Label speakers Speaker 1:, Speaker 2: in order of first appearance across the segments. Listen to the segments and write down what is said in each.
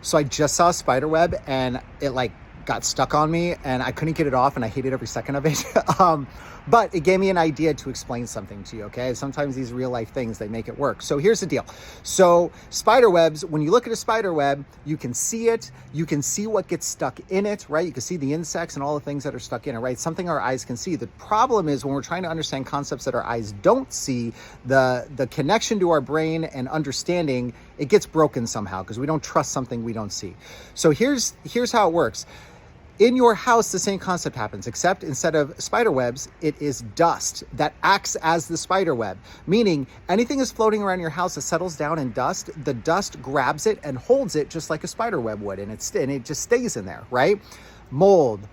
Speaker 1: So I just saw Spiderweb and it like got stuck on me and I couldn't get it off and I hated every second of it. But it gave me an idea to explain something to you, okay? Sometimes these real life things, they make it work. So here's the deal. So spider webs, when you look at a spider web, you can see it. You can see what gets stuck in it, right? You can see the insects and all the things that are stuck in it, right? Something our eyes can see. The problem is when we're trying to understand concepts that our eyes don't see, the connection to our brain and understanding, it gets broken somehow because we don't trust something we don't see. So here's how it works. In your house, the same concept happens, except instead of spider webs, it is dust that acts as the spider web. Meaning anything is floating around your house that settles down in dust, the dust grabs it and holds it just like a spider web would, and it just stays in there, right? Mold,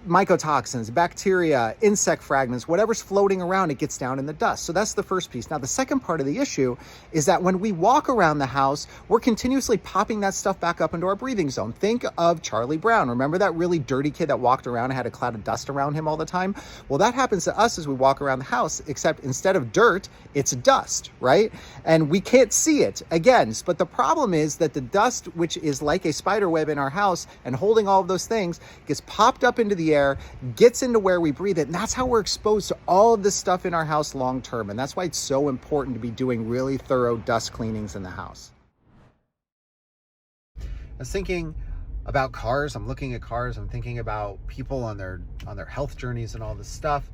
Speaker 1: mycotoxins, bacteria, insect fragments, whatever's floating around, it gets down in the dust. So that's the first piece. Now, the second part of the issue is that when we walk around the house, we're continuously popping that stuff back up into our breathing zone. Think of Charlie Brown. Remember that really dirty kid that walked around and had a cloud of dust around him all the time? Well, that happens to us as we walk around the house, except instead of dirt, it's dust, right? And we can't see it again. But the problem is that the dust, which is like a spider web in our house and holding all of those things, gets popped up into the air, gets into where we breathe it, and that's how we're exposed to all of this stuff in our house long term. And that's why it's so important to be doing really thorough dust cleanings in the house. I was thinking about cars. I'm looking at cars. I'm thinking about people on their health journeys and all this stuff.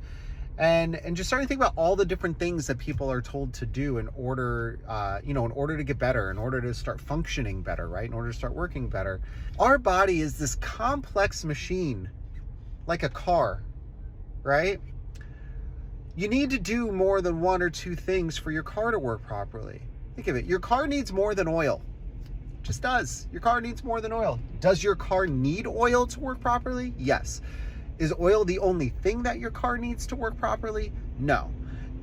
Speaker 1: And just starting to think about all the different things that people are told to do in order, in order to get better, in order to start functioning better, right? In order to start working better. Our body is this complex machine, like a car, right? You need to do more than one or two things for your car to work properly. Think of it. Your car needs more than oil. It just does. Your car needs more than oil. Does your car need oil to work properly? Yes. Is oil the only thing that your car needs to work properly? No.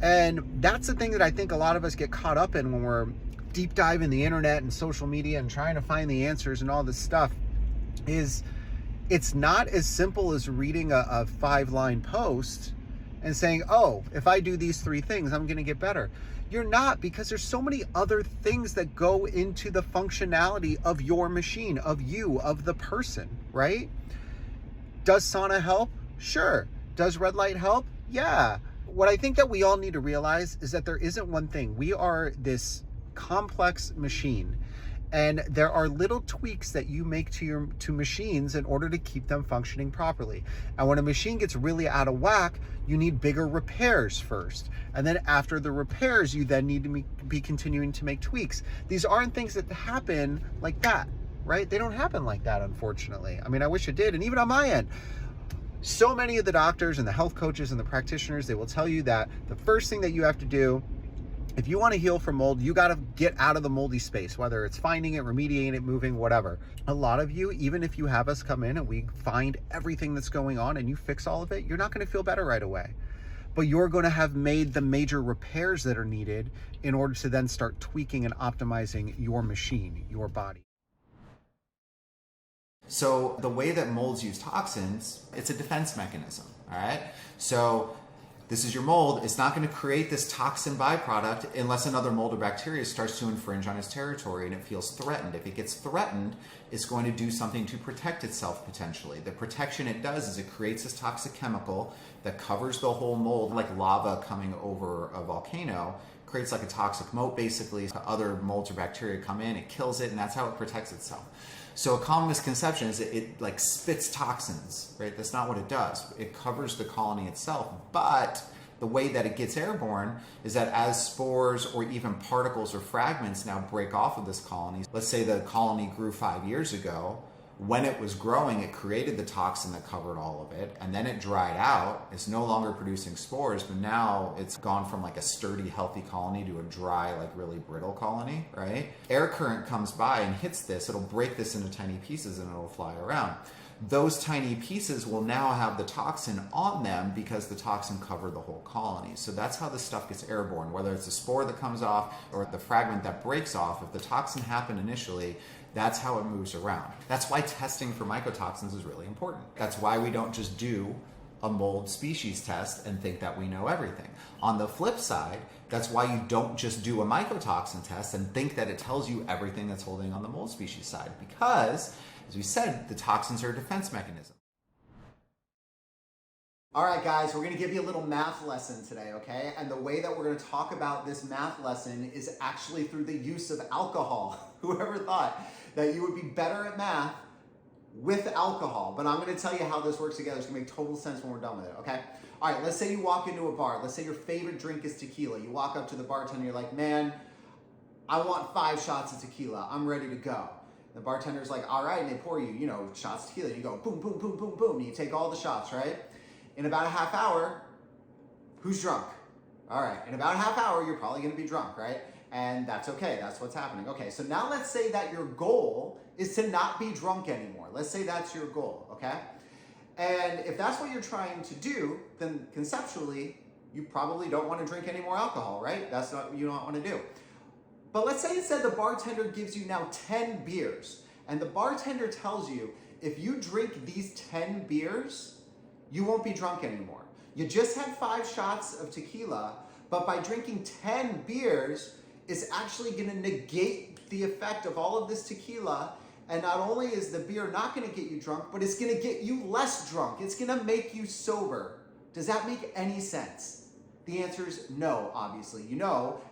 Speaker 1: And that's the thing that I think a lot of us get caught up in when we're deep diving the internet and social media and trying to find the answers and all this stuff is it's not as simple as reading a 5-line post and saying, oh, if I do these 3 things, I'm going to get better. You're not, because there's so many other things that go into the functionality of your machine, of you, of the person, right? Does sauna help? Sure. Does red light help? Yeah. What I think that we all need to realize is that there isn't one thing. We are this complex machine. And there are little tweaks that you make to machines in order to keep them functioning properly. And when a machine gets really out of whack, you need bigger repairs first. And then after the repairs, you then need to be continuing to make tweaks. These aren't things that happen like that, right? They don't happen like that, unfortunately. I mean, I wish it did. And even on my end, so many of the doctors and the health coaches and the practitioners, they will tell you that the first thing that you have to do if you want to heal from mold, you got to get out of the moldy space, whether it's finding it, remediating it, moving, whatever. A lot of you, even if you have us come in and we find everything that's going on and you fix all of it, you're not going to feel better right away. But you're going to have made the major repairs that are needed in order to then start tweaking and optimizing your machine, your body.
Speaker 2: So the way that molds use toxins, it's a defense mechanism, all right? So this is your mold. It's not going to create this toxin byproduct unless another mold or bacteria starts to infringe on its territory and it feels threatened. If it gets threatened, it's going to do something to protect itself potentially. The protection it does is it creates this toxic chemical that covers the whole mold, like lava coming over a volcano, creates like a toxic moat basically. Other molds or bacteria come in, it kills it, and that's how it protects itself. So a common misconception is that it like spits toxins, right? That's not what it does. It covers the colony itself, but the way that it gets airborne is that as spores or even particles or fragments now break off of this colony, let's say the colony grew 5 years ago, when it was growing, it created the toxin that covered all of it, and then it dried out. It's no longer producing spores, but now it's gone from like a sturdy, healthy colony to a dry, like really brittle colony, right? Air current comes by and hits this, it'll break this into tiny pieces and it'll fly around. Those tiny pieces will now have the toxin on them because the toxin covered the whole colony. So that's how this stuff gets airborne, whether it's a spore that comes off or the fragment that breaks off. If the toxin happened initially, that's how it moves around. That's why testing for mycotoxins is really important. That's why we don't just do a mold species test and think that we know everything. On the flip side, That's why you don't just do a mycotoxin test and think that it tells you everything that's holding on the mold species side, because, as we said, the toxins are a defense mechanism.
Speaker 3: All right, guys, we're gonna give you a little math lesson today, okay? And the way that we're gonna talk about this math lesson is actually through the use of alcohol. Whoever thought that you would be better at math with alcohol? But I'm gonna tell you how this works together. It's gonna make total sense when we're done with it, okay? All right, let's say you walk into a bar. Let's say your favorite drink is tequila. You walk up to the bartender, you're like, man, I want 5 shots of tequila. I'm ready to go. The bartender's like, all right, and they pour you, shots of tequila. You go boom, boom, boom, boom, boom, and you take all the shots, right? In about a half hour, who's drunk? All right, in about a half hour, you're probably gonna be drunk, right? And that's okay, that's what's happening. Okay, so now let's say that your goal is to not be drunk anymore. Let's say that's your goal, okay? And if that's what you're trying to do, then conceptually, you probably don't want to drink any more alcohol, right? That's not what you don't want to do. But let's say instead the bartender gives you now 10 beers, and the bartender tells you, if you drink these 10 beers, you won't be drunk anymore. You just had 5 shots of tequila, but by drinking 10 beers, it's actually gonna negate the effect of all of this tequila. And not only is the beer not gonna get you drunk, but it's gonna get you less drunk. It's gonna make you sober. Does that make any sense? The answer is no, obviously.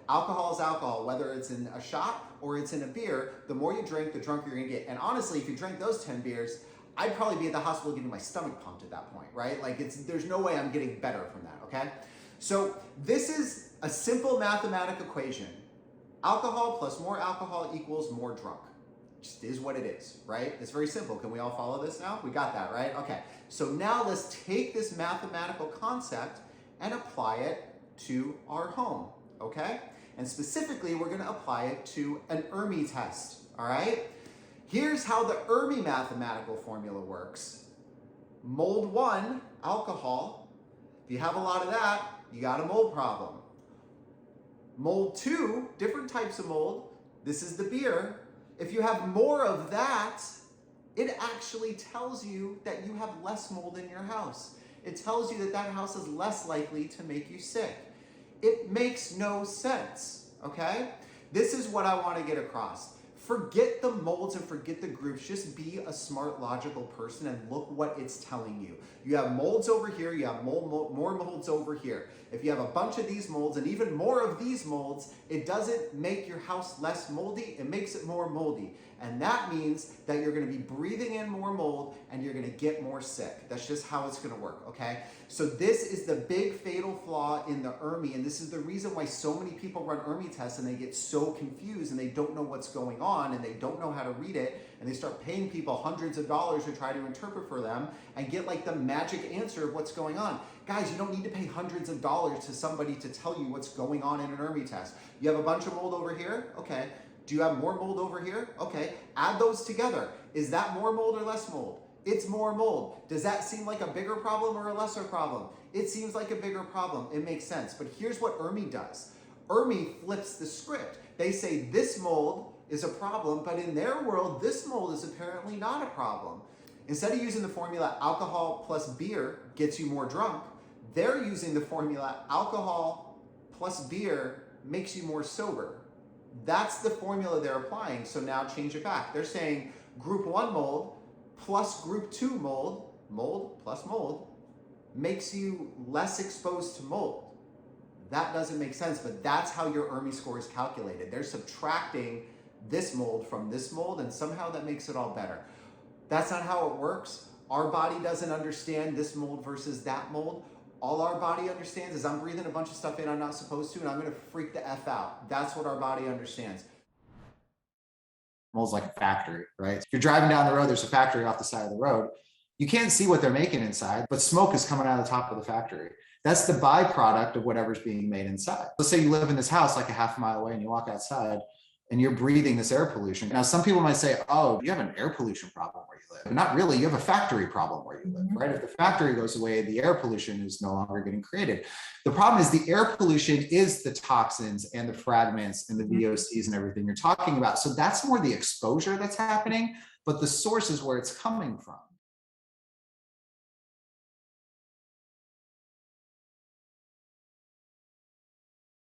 Speaker 3: Alcohol is alcohol, whether it's in a shot or it's in a beer. The more you drink, the drunker you're gonna get. And honestly, if you drank those 10 beers, I'd probably be at the hospital getting my stomach pumped at that point, right? Like there's no way I'm getting better from that, okay? So this is a simple mathematical equation. Alcohol plus more alcohol equals more drunk. Just is what it is, right? It's very simple. Can we all follow this now? We got that, right? Okay, so now let's take this mathematical concept and apply it to our home, okay? And specifically, we're gonna apply it to an ERMI test, all right? Here's how the ERMI mathematical formula works. Mold 1, alcohol. If you have a lot of that, you got a mold problem. Mold 2, different types of mold. This is the beer. If you have more of that, it actually tells you that you have less mold in your house. It tells you that that house is less likely to make you sick. It makes no sense, okay? This is what I want to get across. Forget the molds and forget the groups. Just be a smart, logical person and look what it's telling you. You have molds over here, you have more molds over here. If you have a bunch of these molds and even more of these molds, it doesn't make your house less moldy, it makes it more moldy. And that means that you're gonna be breathing in more mold and you're gonna get more sick. That's just how it's gonna work, okay? So this is the big fatal flaw in the ERMI, and this is the reason why so many people run ERMI tests and they get so confused and they don't know what's going on and they don't know how to read it, and they start paying people hundreds of dollars to try to interpret for them and get like the magic answer of what's going on. Guys, you don't need to pay hundreds of dollars to somebody to tell you what's going on in an ERMI test. You have a bunch of mold over here? Okay. Do you have more mold over here? Okay. Add those together. Is that more mold or less mold? It's more mold. Does that seem like a bigger problem or a lesser problem? It seems like a bigger problem. It makes sense. But here's what ERMI does. ERMI flips the script. They say this mold is a problem, but in their world, this mold is apparently not a problem. Instead of using the formula alcohol plus beer gets you more drunk, they're using the formula alcohol plus beer makes you more sober. That's the formula they're applying. So now change it back. They're saying group 1 mold plus group 2 mold, mold plus mold, makes you less exposed to mold. That doesn't make sense, but that's how your ERMI score is calculated. They're subtracting this mold from this mold, and somehow that makes it all better. That's not how it works. Our body doesn't understand this mold versus that mold. All our body understands is I'm breathing a bunch of stuff in I'm not supposed to, and I'm gonna freak the F out. That's what our body understands.
Speaker 2: Mold's like a factory, right? If you're driving down the road, there's a factory off the side of the road. You can't see what they're making inside, but smoke is coming out of the top of the factory. That's the byproduct of whatever's being made inside. Let's say you live in this house like a half mile away and you walk outside and you're breathing this air pollution. Now, some people might say, oh, you have an air pollution problem where you live. But not really, you have a factory problem where you live, right? If the factory goes away, the air pollution is no longer getting created. The problem is the air pollution is the toxins and the fragments and the VOCs and everything you're talking about. So that's more the exposure that's happening, but the source is where it's coming from.